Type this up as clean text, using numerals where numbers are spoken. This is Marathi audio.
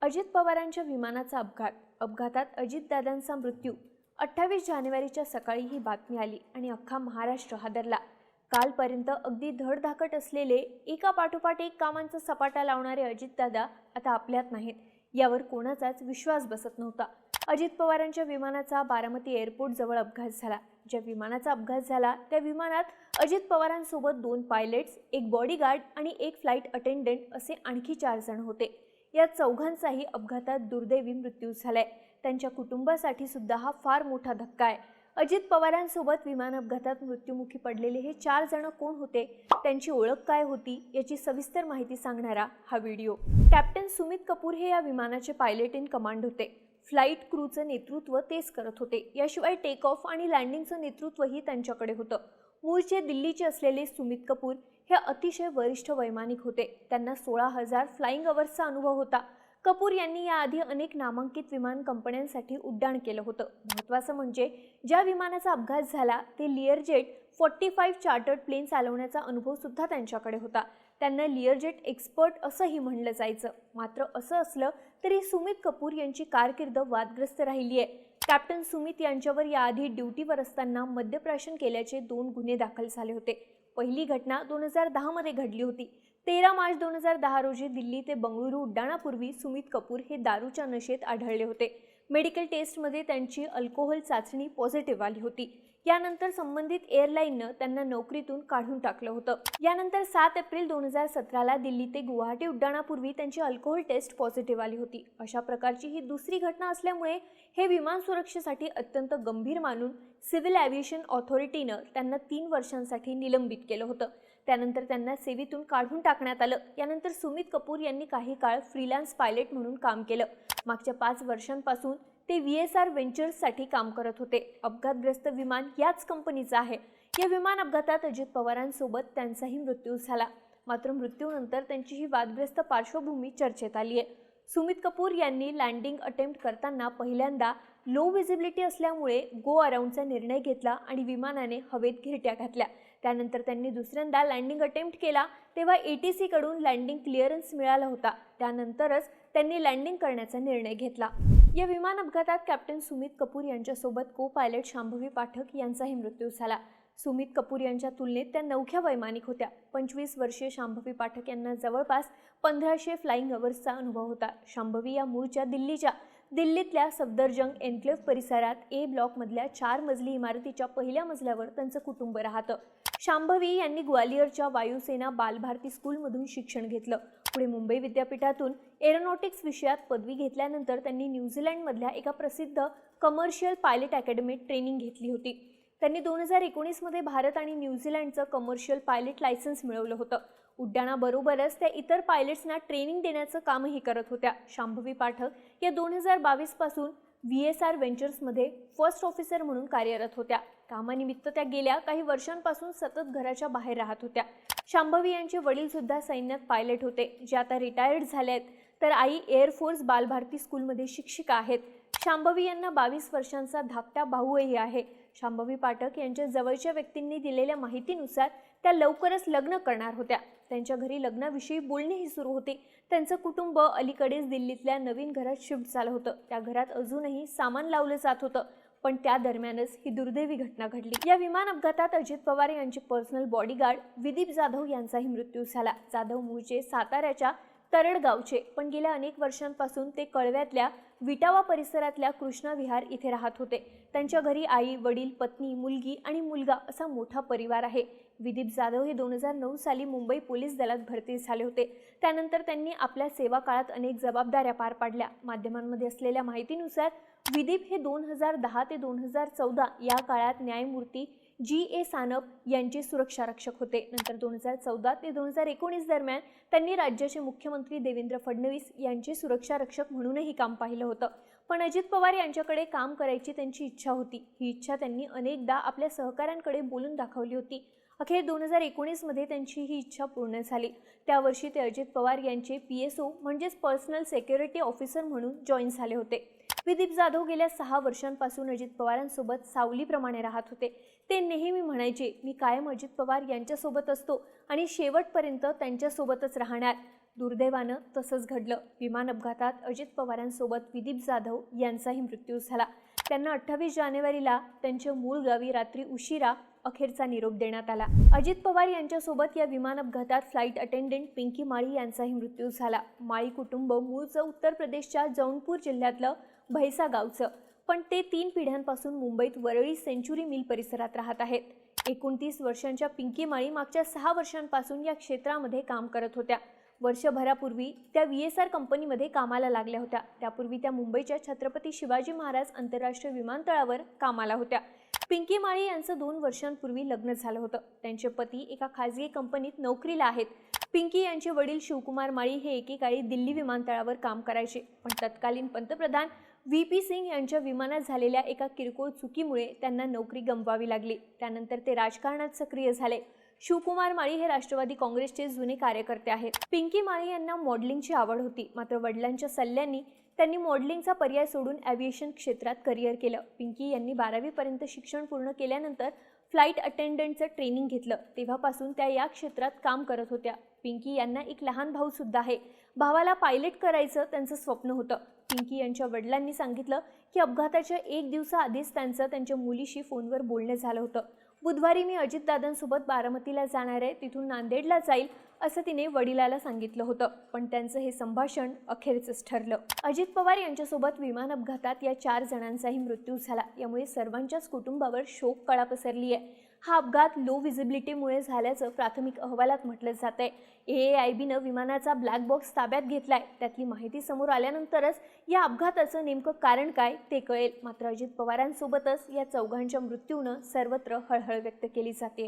अजित पवारांच्या विमानाचा अपघातात अजितदादांचा मृत्यू 28 जानेवारीच्या सकाळी ही बातमी आली आणि अख्खा महाराष्ट्र हादरला। कालपर्यंत अगदी धडधाकट असलेले एका पाठोपाठ एक कामांचा सपाटा लावणारे अजितदादा आता आपल्यात नाहीत, यावर कोणाचाच विश्वास बसत नव्हता। अजित पवारांच्या विमानाचा बारामती एअरपोर्ट जवळ अपघात झाला। ज्या विमानाचा अपघात झाला त्या विमानात अजित पवारांसोबत 2 पायलट्स, एक बॉडीगार्ड आणि एक फ्लाइट अटेंडंट असे आणखी 4 जण होते। या चौघांचाही अपघातात दुर्दैवी मृत्यू झालाय। त्यांच्या कुटुंबासाठी सुद्धा हा फार मोठा धक्का आहे। अजित पवारांसोबत विमान अपघातात मृत्युमुखी पडलेले हे 4 जण कोण होते, त्यांची ओळख काय होती, याची सविस्तर माहिती सांगणारा हा व्हिडिओ। कॅप्टन सुमित कपूर हे या विमानाचे पायलट इन कमांड होते। फ्लाइट क्रूचं नेतृत्व तेच करत होते। याशिवाय टेक ऑफ आणि लँडिंगचं नेतृत्वही त्यांच्याकडे होतं। मूळचे दिल्लीचे असलेले सुमित कपूर हे अतिशय वरिष्ठ वैमानिक होते। त्यांना 16,000 फ्लाइंग अवर्सचा अनुभव होता। कपूर यांनी याआधी अनेक नामांकित विमान कंपन्यांसाठी उड्डाण केलं होतं। महत्त्वाचं म्हणजे ज्या विमानाचा अपघात झाला ते लिअरजेट 45 चार्टर्ड प्लेन चालवण्याचा अनुभव सुद्धा त्यांच्याकडे होता। त्यांना लिअरजेट एक्सपर्ट असंही म्हणलं जायचं। मात्र असं असलं तरी सुमित कपूर यांची कारकीर्द वादग्रस्त राहिली आहे। कॅप्टन सुमित यांच्यावर याआधी ड्युटीवर असताना मद्यप्राशन केल्याचे 2 गुन्हे दाखल झाले होते। पहिली घटना 2010 मध्ये घडली होती। 13 मार्च 2010 रोजी दिल्ली ते बंगळुरू उड्डाणापूर्वी सुमित कपूर हे दारूच्या नशेत आढळले होते। मेडिकल टेस्टमध्ये त्यांची अल्कोहोल चाचणी पॉझिटिव्ह आली होती। यानंतर संबंधित एअरलाईननं त्यांना नोकरीतून काढून टाकलं होतं। यानंतर 7 एप्रिल 2017ला दिल्ली ते गुवाहाटी उड्डाणापूर्वी त्यांची अल्कोहोल टेस्ट पॉझिटिव्ह आली होती। अशा प्रकारची ही दुसरी घटना असल्यामुळे हे विमान सुरक्षेसाठी अत्यंत गंभीर मानून सिव्हिल एव्हिएशन ऑथॉरिटीनं त्यांना 3 वर्षांसाठी निलंबित केलं होतं। त्यानंतर त्यांना सेवेतून काढून टाकण्यात आलं। यानंतर सुमित कपूर यांनी काही काळ फ्रीलान्स पायलट म्हणून काम केलं। मागच्या 5 वर्षांपासून ते VSR व्हेंचर्ससाठी काम करत होते। अपघातग्रस्त विमान याच कंपनीचं आहे। या विमान अपघातात अजित पवारांसोबत त्यांचाही मृत्यू झाला। मात्र मृत्यूनंतर त्यांची ही वादग्रस्त पार्श्वभूमी चर्चेत आली आहे। सुमित कपूर यांनी लँडिंग अटेम्प्ट करताना पहिल्यांदा लो विजिबिलिटी असल्यामुळे गो अराउंडचा निर्णय घेतला आणि विमानाने हवेत घिरट्या घातल्या। त्यानंतर त्यांनी दुसऱ्यांदा लँडिंग अटेम्प्ट केला तेव्हा ATC कडून लँडिंग क्लिअरन्स मिळाला होता। त्यानंतरच त्यांनी लँडिंग करण्याचा निर्णय घेतला। या विमान अपघातात कॅप्टन सुमित कपूर यांच्यासोबत को पायलट शांभवी पाठक यांचाही मृत्यू झाला। सुमित कपूर यांच्या तुलनेत त्या नवख्या वैमानिक होत्या। 25 वर्षीय शांभवी पाठक यांना जवळपास 1500 फ्लाइंग अवर्सचा अनुभव होता। शांभवी या मूळच्या दिल्लीतल्या सफदरजंग एन्क्लेव्ह परिसरात A ब्लॉकमधल्या 4 मजली इमारतीच्या पहिल्या मजल्यावर त्यांचं कुटुंब राहतं। शांभवी यांनी ग्वालियरच्या वायुसेना बालभारती स्कूलमधून शिक्षण घेतलं। पुढे मुंबई विद्यापीठातून एरोनॉटिक्स विषयात पदवी घेतल्यानंतर त्यांनी न्यूझीलंडमधल्या एका प्रसिद्ध कमर्शियल पायलट अकॅडमीत ट्रेनिंग घेतली होती। त्यांनी 2019 मध्ये भारत आणि न्यूझीलंडचं कमर्शियल पायलट लायसन्स मिळवलं होतं। उड्डाणाबरोबरच त्या इतर पायलट्सना ट्रेनिंग देण्याचं कामही करत होत्या। शांभवी पाठक या 2022 पासून VSR व्हेंचर्समध्ये फर्स्ट ऑफिसर म्हणून कार्यरत होत्या। कामानिमित्त त्या गेल्या काही वर्षांपासून सतत घराच्या बाहेर राहत होत्या। शांभवी यांचे वडील सुद्धा सैन्यात पायलट होते, जे आता रिटायर्ड झाले आहेत, तर आई एअरफोर्स बालभारती स्कूलमध्ये शिक्षिका आहेत। शांभवी यांना 22 वर्षांचा धाकटा भाऊही आहे। शांभवी पाठक यांच्या जवळच्या व्यक्तींनी दिलेल्या माहितीनुसार त्या लवकरच लग्न करणार होत्या। त्यांच्या घरी लग्नाविषयी बोलणेही सुरू होते। त्यांचं कुटुंब अलीकडेच दिल्लीतल्या नवीन घरात शिफ्ट झालं होतं। त्या घरात अजूनही सामान लावलं जात होतं, पण त्या दरम्यानच ही दुर्दैवी घटना घडली। या विमान अपघातात अजित पवार यांचे पर्सनल बॉडीगार्ड विदीप जाधव यांचाही मृत्यू झाला। जाधव मूळचे साताऱ्याच्या तरडगावचे, पण गेल्या अनेक वर्षांपासून ते कळव्यातल्या विटावा परिसरातल्या कृष्णा विहार इथे राहत होते। त्यांच्या घरी आई, वडील, पत्नी, मुलगी आणि मुलगा असा मोठा परिवार आहे। विदीप जाधव हे 2009 साली मुंबई पोलीस दलात भरती झाले होते। त्यानंतर त्यांनी आपल्या सेवा काळात अनेक जबाबदाऱ्या पार पाडल्या। माध्यमांमध्ये असलेल्या माहितीनुसार विदीप हे 2010 ते 2014 या काळात न्यायमूर्ती G.A. सानप यांचे सुरक्षा रक्षक होते। नंतर 2014 ते 2019 दरम्यान त्यांनी राज्याचे मुख्यमंत्री देवेंद्र फडणवीस यांचे सुरक्षा रक्षक म्हणूनही काम पाहिलं होतं। पण अजित पवार यांच्याकडे काम करायची त्यांची इच्छा होती। ही इच्छा त्यांनी अनेकदा आपल्या सहकाऱ्यांकडे बोलून दाखवली होती। अखेर 2019 मध्ये त्यांची ही इच्छा पूर्ण झाली। त्या वर्षी ते अजित पवार यांचे PSO म्हणजेच पर्सनल सिक्युरिटी ऑफिसर म्हणून जॉईन झाले होते। विदीप जाधव गेल्या 6 वर्षांपासून अजित पवारांसोबत सावलीप्रमाणे राहत होते। ते नेहमी म्हणायचे, मी कायम अजित पवार यांच्यासोबत असतो आणि शेवटपर्यंत त्यांच्यासोबतच राहणार। दुर्दैवानं तसंच घडलं. विमान अपघातात अजित पवारांसोबत विदीप जाधव यांचाही मृत्यू झाला. त्यांना 28 जानेवारीला त्यांच्या मूळ गावी रात्री उशिरा अखेरचा निरोप देण्यात आला. अजित पवार यांच्यासोबत या विमान अपघातात फ्लाईट अटेंडंट पिंकी माळी यांचाही मृत्यू झाला. माळी कुटुंब मूळचं उत्तर प्रदेशच्या जौनपूर जिल्ह्यातलं भैसा गावचं, पण ते 3 पिढ्यांपासून मुंबईत वरळी सेंचुरी मिल परिसरात राहत आहेत. 29 वर्षांच्या पिंकी माळी मागच्या 6 वर्षांपासून या क्षेत्रामध्ये काम करत होत्या. वर्षभरापूर्वी त्या VSR कंपनीमध्ये कामाला लागल्या होत्या. त्यापूर्वी त्या मुंबईच्या छत्रपती शिवाजी महाराज आंतरराष्ट्रीय विमानतळावर कामाला होत्या. पिंकी माळी यांचं 2 वर्षांपूर्वी लग्न झालं होतं. त्यांचे पती एका खाजगी कंपनीत नोकरीला आहेत. पिंकी यांचे वडील शिवकुमार माळी हे एकेकाळी दिल्ली विमानतळावर काम करायचे, पण तत्कालीन पंतप्रधान VP सिंग यांच्या विमानात झालेल्या एका किरकोळ चुकीमुळे त्यांना नोकरी गमवावी लागली. त्यानंतर ते राजकारणात सक्रिय झाले. शिवकुमार माळी हे राष्ट्रवादी काँग्रेसचे जुने कार्यकर्ते आहेत. पिंकी माळी यांना मॉडेलिंगची आवड होती, मात्र वडिलांच्या सल्ल्याने त्यांनी मॉडेलिंगचा पर्याय सोडून एव्हिएशन क्षेत्रात करिअर केलं. पिंकी यांनी 12वी पर्यंत शिक्षण पूर्ण केल्यानंतर फ्लाईट अटेंडंटचं ट्रेनिंग घेतलं. तेव्हापासून त्या या क्षेत्रात काम करत होत्या. पिंकी यांना एक लहान भाऊ सुद्धा आहे. भावाला पायलट करायचं त्यांचं स्वप्न होतं. पिंकी यांच्या वडिलांनी सांगितलं की अपघाताच्या 1 दिवसाआधीच त्यांच्या मुलीशी फोनवर बोलणं झालं होतं. बुधवारी मी अजितदादांसोबत बारामतीला जाणार आहे, तिथून नांदेडला जाईल असं तिने वडिलाला सांगितलं होतं. पण त्यांचं हे संभाषण अखेरचंच ठरलं. अजित पवार यांच्यासोबत विमान अपघातात या 4 जणांचाही मृत्यू झाला. यामुळे सर्वांच्याच कुटुंबावर शोककळा पसरली आहे. हा अपघात लो व्हिजिबिलिटीमुळे झाल्याचं प्राथमिक अहवालात म्हटलं जात आहे. AAIBनं विमानाचा ब्लॅक बॉक्स ताब्यात घेतलाय. त्यातली माहिती समोर आल्यानंतरच या अपघाताचं नेमकं कारण काय ते कळेल. मात्र अजित पवारांसोबतच या चौघांच्या मृत्यूनं सर्वत्र हळहळ व्यक्त केली जाते.